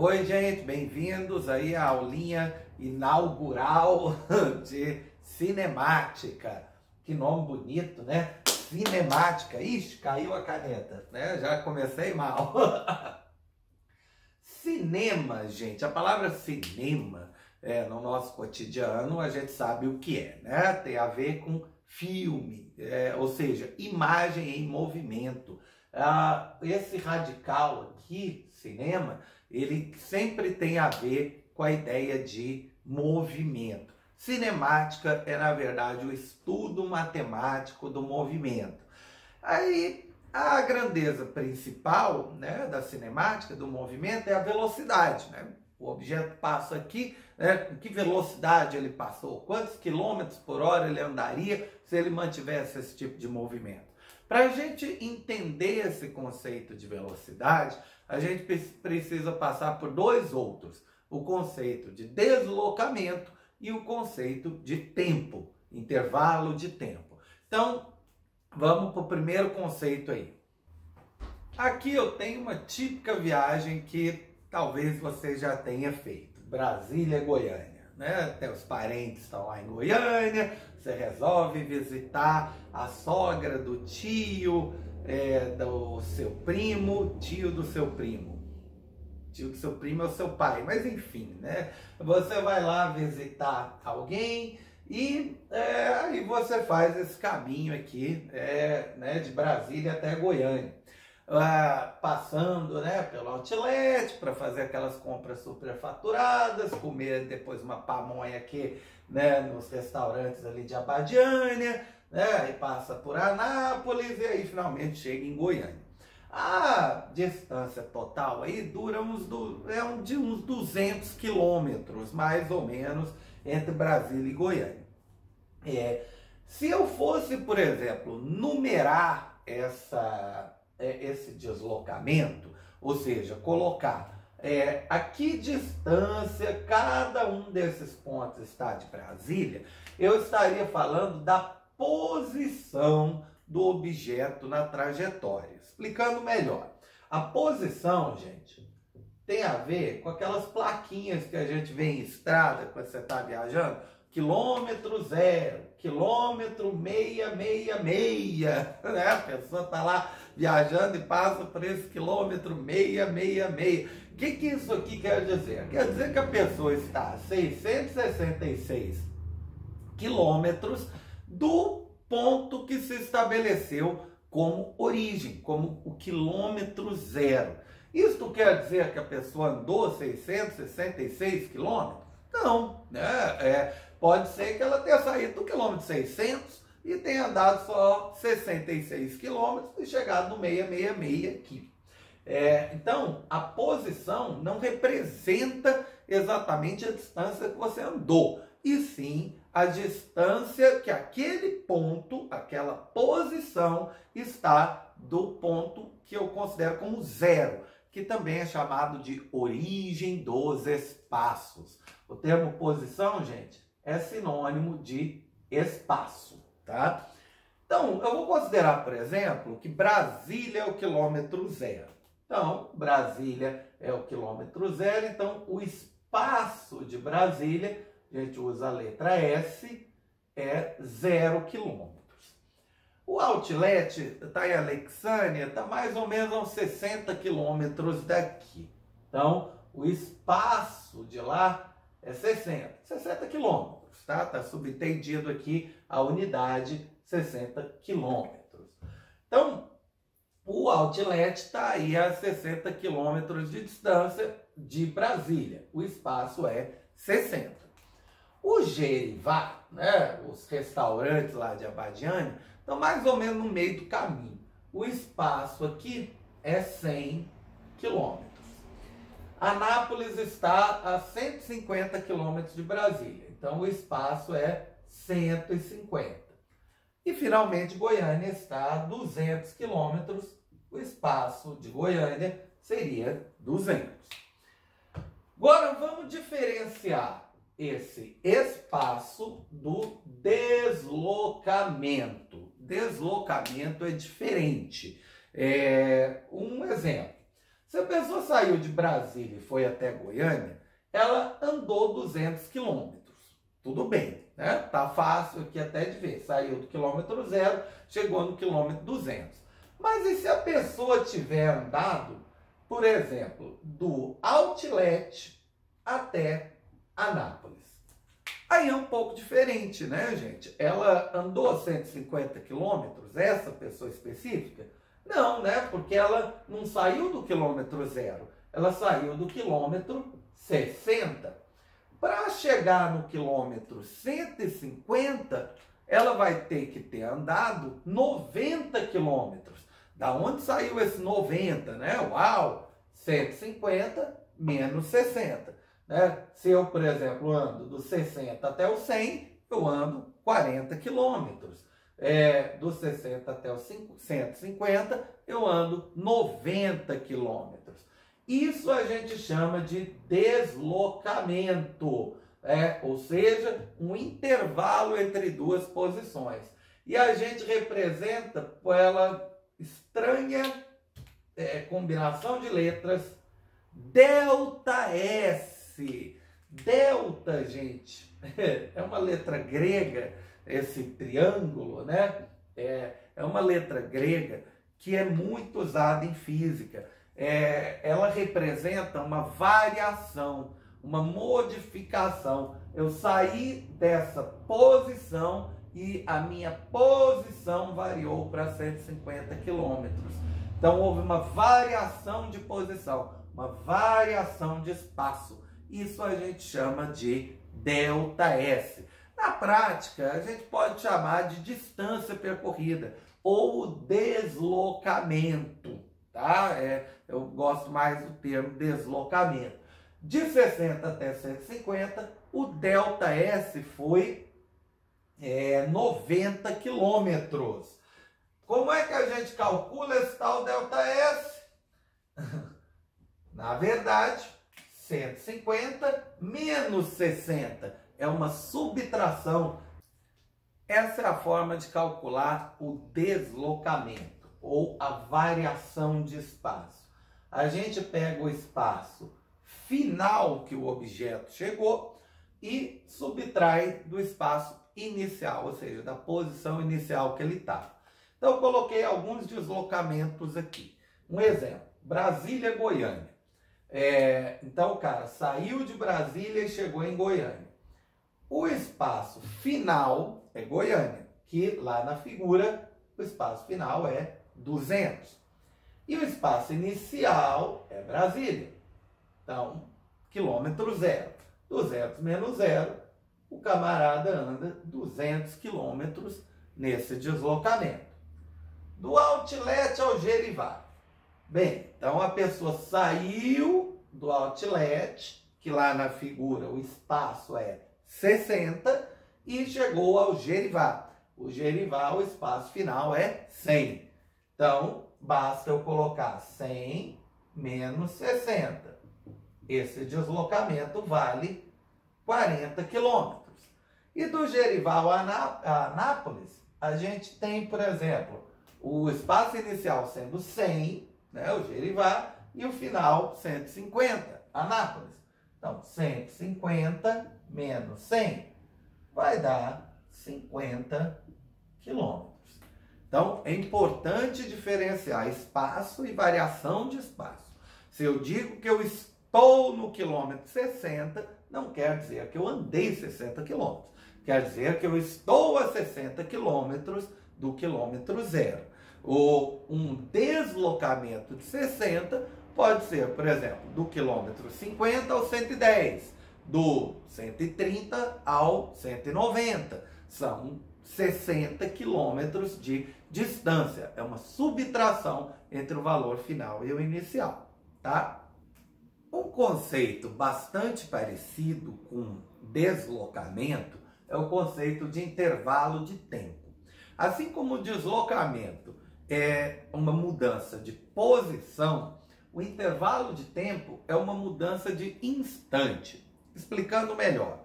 Oi, gente, bem-vindos aí à aulinha inaugural de cinemática. Que nome bonito, né? Cinemática. Ixi, caiu a caneta, né? Já comecei mal. Cinema, gente, a palavra cinema, no nosso cotidiano, a gente sabe o que é, né? Tem a ver com filme, ou seja, imagem em movimento. Esse radical aqui, cinema, ele sempre tem a ver com a ideia de movimento. Cinemática é, na verdade, o estudo matemático do movimento. Aí, a grandeza principal, né, da cinemática, do movimento, é a velocidade, né? O objeto passa aqui, né, com que velocidade ele passou, quantos quilômetros por hora ele andaria se ele mantivesse esse tipo de movimento. Para a gente entender esse conceito de velocidade, a gente precisa passar por dois outros: o conceito de deslocamento e o conceito de tempo, intervalo de tempo. Então, vamos para o primeiro conceito aí. Aqui eu tenho uma típica viagem que talvez você já tenha feito. Brasília-Goiânia, né? Até os parentes estão lá em Goiânia, você resolve visitar a sogra do tio, do seu primo, tio do seu primo. Tio do seu primo é o seu pai, mas enfim, né? Você vai lá visitar alguém e aí você faz esse caminho aqui, né, de Brasília até Goiânia. Passando, né, pelo outlet para fazer aquelas compras superfaturadas, comer depois uma pamonha aqui, né, nos restaurantes ali de Abadiânia, né, aí passa por Anápolis e aí finalmente chega em Goiânia. A distância total aí dura de uns 200 quilômetros, mais ou menos, entre Brasília e Goiânia. Se eu fosse, por exemplo, numerar esse deslocamento, ou seja, colocar a que distância cada um desses pontos está de Brasília, eu estaria falando da posição do objeto na trajetória. Explicando melhor, a posição, gente, tem a ver com aquelas plaquinhas que a gente vê em estrada quando você está viajando, quilômetro 0, quilômetro 666, né? A pessoa está lá viajando e passa por esse quilômetro 666. O que isso aqui quer dizer? Quer dizer que a pessoa está a 666 quilômetros do ponto que se estabeleceu como origem, como o quilômetro 0. Isto quer dizer que a pessoa andou 666 quilômetros? Não, né? Pode ser que ela tenha saído do quilômetro 600 e tenha andado só 66 quilômetros e chegado no 666 aqui. Então, a posição não representa exatamente a distância que você andou, e sim a distância que aquele ponto, aquela posição, está do ponto que eu considero como 0, que também é chamado de origem dos espaços. O termo posição, gente, é sinônimo de espaço, tá? Então, eu vou considerar, por exemplo, que Brasília é o quilômetro 0. Então, Brasília é o quilômetro 0, então o espaço de Brasília, a gente usa a letra S, é 0 quilômetros. O outlet está em Alexânia, está mais ou menos a uns 60 quilômetros daqui. Então, o espaço de lá é 60 quilômetros, tá? Está subentendido aqui a unidade 60 quilômetros. Então, o outlet está aí a 60 quilômetros de distância de Brasília. O espaço é 60. O Gerivá, né, os restaurantes lá de Abadiânia, estão mais ou menos no meio do caminho. O espaço aqui é 100 quilômetros. Anápolis está a 150 quilômetros de Brasília. Então, o espaço é 150. E, finalmente, Goiânia está a 200 quilômetros. O espaço de Goiânia seria 200. Agora, vamos diferenciar esse espaço do deslocamento. Deslocamento é diferente. Um exemplo. Se a pessoa saiu de Brasília e foi até Goiânia, ela andou 200 quilômetros. Tudo bem, né? Tá fácil aqui até de ver. Saiu do quilômetro 0, chegou no quilômetro 200. Mas e se a pessoa tiver andado, por exemplo, do Outlet até Anápolis? Aí é um pouco diferente, né, gente? Ela andou 150 quilômetros, essa pessoa específica? Não, né? Porque ela não saiu do quilômetro 0, ela saiu do quilômetro 60. Para chegar no quilômetro 150, ela vai ter que ter andado 90 quilômetros. Da onde saiu esse 90, né? Uau! 150 menos 60. Né? Se eu, por exemplo, ando do 60 até o 100, eu ando 40 quilômetros. Do 60 até o 150, eu ando 90 quilômetros. Isso a gente chama de deslocamento, ou seja, um intervalo entre duas posições. E a gente representa pela estranha combinação de letras ΔS. Delta, gente, é uma letra grega, esse triângulo, né? É uma letra grega que é muito usada em física. Ela representa uma variação, uma modificação. Eu saí dessa posição e a minha posição variou para 150 quilômetros. Então houve uma variação de posição, uma variação de espaço. Isso a gente chama de ΔS. Na prática, a gente pode chamar de distância percorrida ou deslocamento, tá? Eu gosto mais do termo deslocamento. De 60 até 150, o ΔS foi 90 quilômetros. Como é que a gente calcula esse tal ΔS? Na verdade, 150 menos 60 é uma subtração. Essa é a forma de calcular o deslocamento ou a variação de espaço. A gente pega o espaço final que o objeto chegou e subtrai do espaço inicial, ou seja, da posição inicial que ele está. Então, eu coloquei alguns deslocamentos aqui. Um exemplo, Brasília-Goiânia. Então, o cara saiu de Brasília e chegou em Goiânia. O espaço final é Goiânia, que lá na figura o espaço final é 200. E o espaço inicial é Brasília. Então, quilômetro 0. 200 menos 0, o camarada anda 200 quilômetros nesse deslocamento. Do Outlet ao Gerivá. Bem, então a pessoa saiu do Outlet, que lá na figura o espaço é 60, e chegou ao Gerivá. O Gerivá, o espaço final é 100. Então, basta eu colocar 100 menos 60. Esse deslocamento vale 40 quilômetros. E do Gerivá a Anápolis, a gente tem, por exemplo, o espaço inicial sendo 100, né, o Gerivá, e o final 150, Anápolis. Então, 150 menos 100 vai dar 50 quilômetros. Então, é importante diferenciar espaço e variação de espaço. Se eu digo que eu estou no quilômetro 60, não quer dizer que eu andei 60 quilômetros. Quer dizer que eu estou a 60 quilômetros do quilômetro 0. Ou um deslocamento de 60 pode ser, por exemplo, do quilômetro 50 ao 110, do 130 ao 190. São 60 quilômetros de distância. É uma subtração entre o valor final e o inicial, tá? Um conceito bastante parecido com deslocamento é o conceito de intervalo de tempo. Assim como o deslocamento é uma mudança de posição, o intervalo de tempo é uma mudança de instante. Explicando melhor,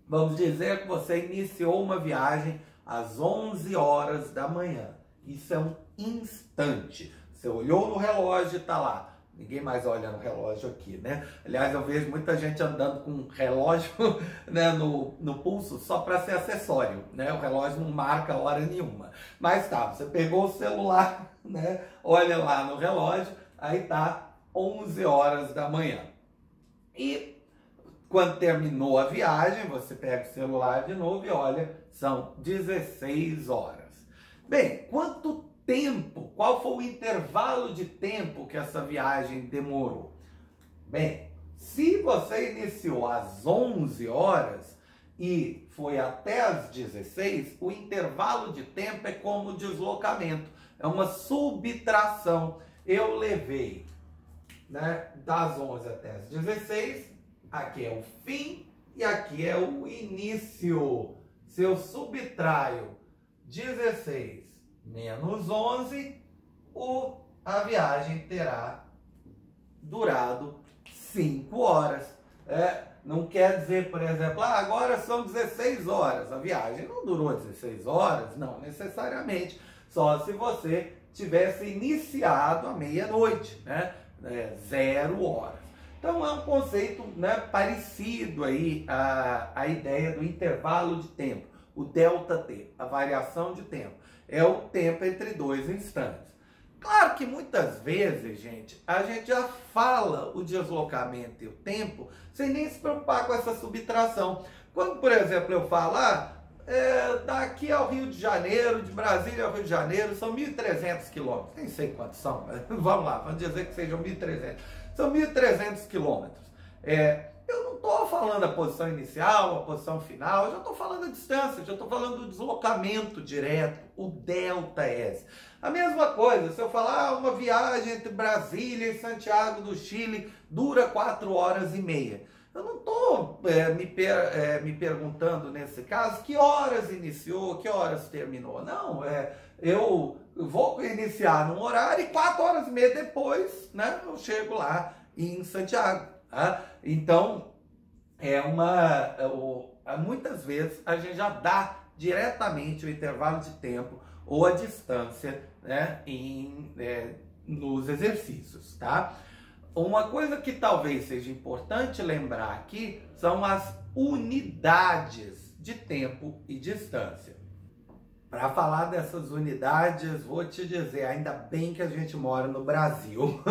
vamos dizer que você iniciou uma viagem às 11 horas da manhã. Isso é um instante. Você olhou no relógio e está lá Ninguém mais olha no relógio aqui, né? Aliás, eu vejo muita gente andando com um relógio, né, no pulso só para ser acessório, né? O relógio não marca hora nenhuma. Mas tá, você pegou o celular, né? Olha lá no relógio, aí tá 11 horas da manhã. E quando terminou a viagem, você pega o celular de novo e olha, são 16 horas. Bem, quanto tempo, qual foi o intervalo de tempo que essa viagem demorou? Bem, se você iniciou às 11 horas e foi até às 16, o intervalo de tempo é como deslocamento, é uma subtração. Eu levei, né, das 11 até as 16, aqui é o fim e aqui é o início. Se eu subtraio 16 menos 11, a viagem terá durado 5 horas. Não quer dizer, por exemplo, agora são 16 horas. A viagem não durou 16 horas, não necessariamente. Só se você tivesse iniciado à meia-noite, né? 0 horas. Então é um conceito, né, parecido aí a ideia do intervalo de tempo, o delta T, a variação de tempo. É o tempo entre dois instantes. Claro que muitas vezes, gente, a gente já fala o deslocamento e o tempo sem nem se preocupar com essa subtração. Quando, por exemplo, eu falo, daqui ao Rio de Janeiro, de Brasília ao Rio de Janeiro, são 1.300 quilômetros. Nem sei quantos são, mas vamos lá, vamos dizer que sejam 1.300. São 1.300 quilômetros. Eu não estou falando a posição inicial, a posição final, eu já estou falando a distância, já estou falando do deslocamento direto, o delta S. A mesma coisa, se eu falar uma viagem entre Brasília e Santiago do Chile dura 4 horas e meia. Eu não estou me perguntando nesse caso que horas iniciou, que horas terminou. Não, eu vou iniciar num horário e 4 horas e meia depois, né, eu chego lá em Santiago. Tá? Então, muitas vezes a gente já dá diretamente o intervalo de tempo ou a distância, né, nos exercícios, tá? Uma coisa que talvez seja importante lembrar aqui são as unidades de tempo e distância. Para falar dessas unidades, vou te dizer, ainda bem que a gente mora no Brasil.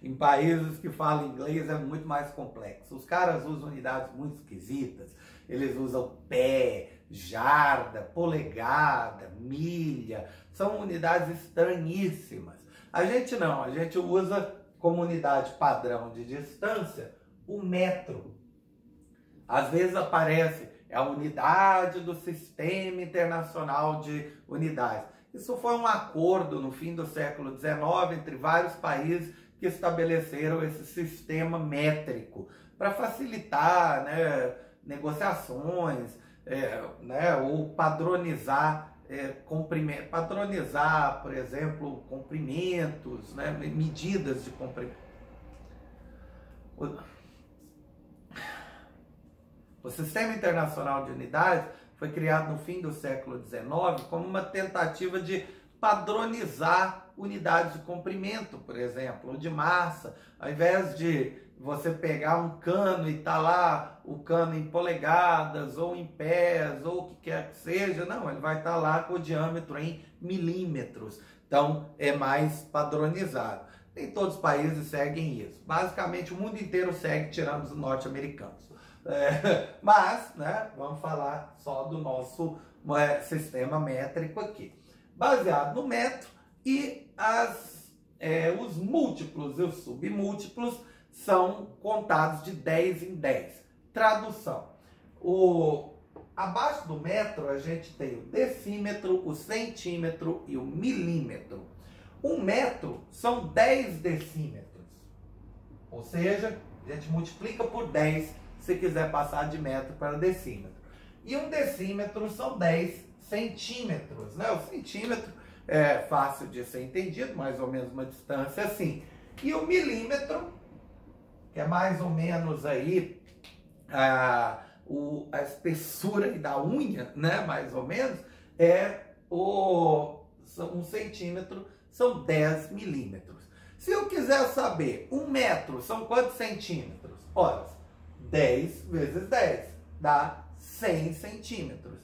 Em países que falam inglês é muito mais complexo. Os caras usam unidades muito esquisitas. Eles usam pé, jarda, polegada, milha. São unidades estranhíssimas. A gente não, a gente usa como unidade padrão de distância o metro. Às vezes aparece a unidade do Sistema Internacional de Unidades. Isso foi um acordo no fim do século XIX entre vários países que estabeleceram esse sistema métrico para facilitar, né, negociações, né, ou padronizar, padronizar, por exemplo, comprimentos, né, medidas de comprimento. O Sistema Internacional de Unidades foi criado no fim do século XIX como uma tentativa de padronizar unidades de comprimento, por exemplo, ou de massa. Ao invés de você pegar um cano e tá lá o cano em polegadas, ou em pés, ou o que quer que seja, não, ele vai estar lá com o diâmetro em milímetros. Então, é mais padronizado. Nem todos os países seguem isso. Basicamente, o mundo inteiro segue, tirando os norte-americanos. Mas, né, vamos falar só do nosso sistema métrico aqui. Baseado no metro, e os múltiplos e os submúltiplos são contados de 10 em 10. Tradução. Abaixo do metro a gente tem o decímetro, o centímetro e o milímetro. Um metro são 10 decímetros. Ou seja, a gente multiplica por 10 se quiser passar de metro para decímetro. E um decímetro são 10 centímetros, né? O centímetro é fácil de ser entendido, mais ou menos uma distância assim. E o milímetro, que é mais ou menos aí a espessura da unha, né? Mais ou menos, um centímetro são 10 milímetros. Se eu quiser saber 1 metro são quantos centímetros? Olha, 10 vezes 10 dá 100 centímetros.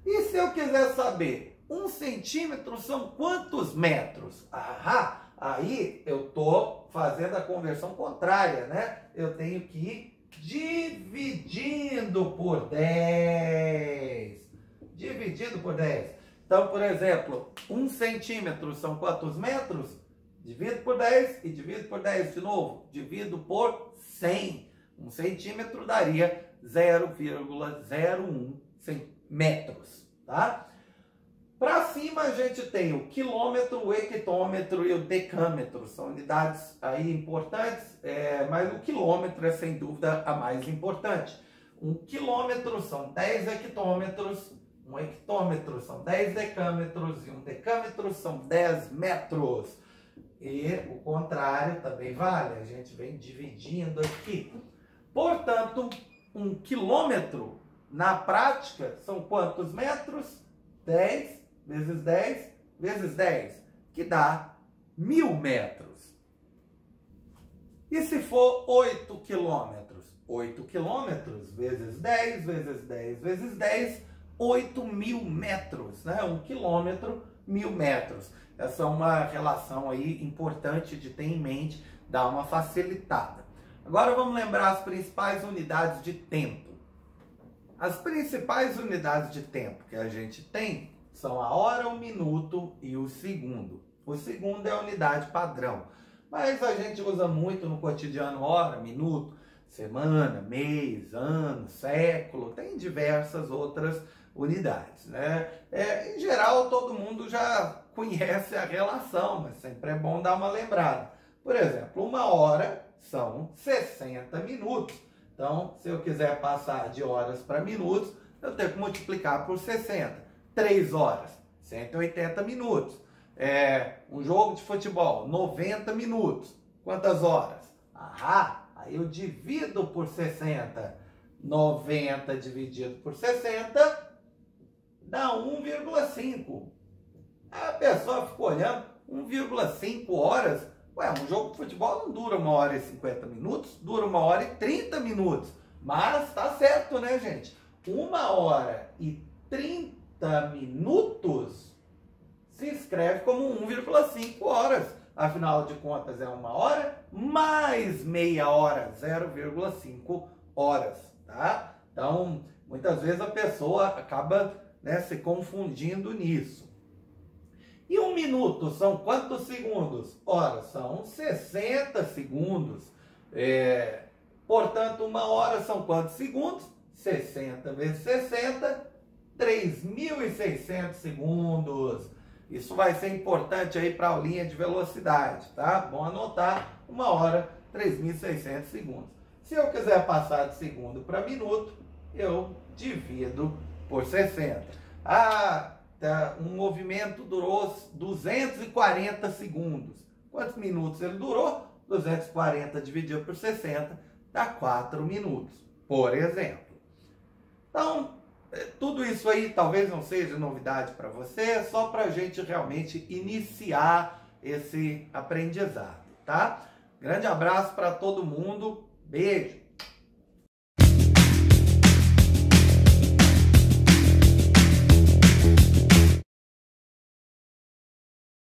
E se eu quiser saber 1 centímetro são quantos metros? Aí eu estou fazendo a conversão contrária, né? Eu tenho que ir dividindo por 10. Dividindo por 10. Então, por exemplo, 1 centímetro são quantos metros? Divido por 10 e divido por 10 de novo. Divido por 100. 1 centímetro daria 0,01 metros, tá? Para cima a gente tem o quilômetro, o hectômetro e o decâmetro. São unidades aí importantes, mas o quilômetro é sem dúvida a mais importante. 1 quilômetro são 10 hectômetros, 1 hectômetro são 10 decâmetros e 1 decâmetro são 10 metros. E o contrário também vale, a gente vem dividindo aqui. Portanto, 1 quilômetro na prática são quantos metros? 10 vezes 10 vezes 10, que dá 1000 metros. E se for 8 quilômetros? 8 quilômetros vezes 10 vezes 10 vezes 10, 8.000 metros, né? 1 quilômetro, 1000 metros. Essa é uma relação aí importante de ter em mente, dá uma facilitada. Agora vamos lembrar as principais unidades de tempo. As principais unidades de tempo que a gente tem são a hora, o minuto e o segundo. O segundo é a unidade padrão, mas a gente usa muito no cotidiano hora, minuto, semana, mês, ano, século, tem diversas outras unidades, né? Em geral, todo mundo já conhece a relação, mas sempre é bom dar uma lembrada. Por exemplo, 1 hora são 60 minutos. Então, se eu quiser passar de horas para minutos, eu tenho que multiplicar por 60. 3 horas, 180 minutos. Um jogo de futebol, 90 minutos. Quantas horas? Aí eu divido por 60. 90 dividido por 60 dá 1,5. A pessoa ficou olhando, 1,5 horas. Ué, um jogo de futebol não dura 1 hora e 50 minutos, dura 1 hora e 30 minutos. Mas tá certo, né, gente? 1 hora e 30 minutos se escreve como 1,5 horas. Afinal de contas, é 1 hora mais meia hora, 0,5 horas, tá? Então, muitas vezes a pessoa acaba, né, se confundindo nisso. E 1 minuto são quantos segundos? Ora, são 60 segundos. Portanto, 1 hora são quantos segundos? 60 vezes 60, 3.600 segundos. Isso vai ser importante aí para a aulinha de velocidade, tá? Bom anotar, 1 hora, 3.600 segundos. Se eu quiser passar de segundo para minuto, eu divido por 60. Um movimento durou 240 segundos. Quantos minutos ele durou? 240 dividido por 60 dá 4 minutos, por exemplo. Então, tudo isso aí talvez não seja novidade para você, é só para a gente realmente iniciar esse aprendizado, tá? Grande abraço para todo mundo, beijo!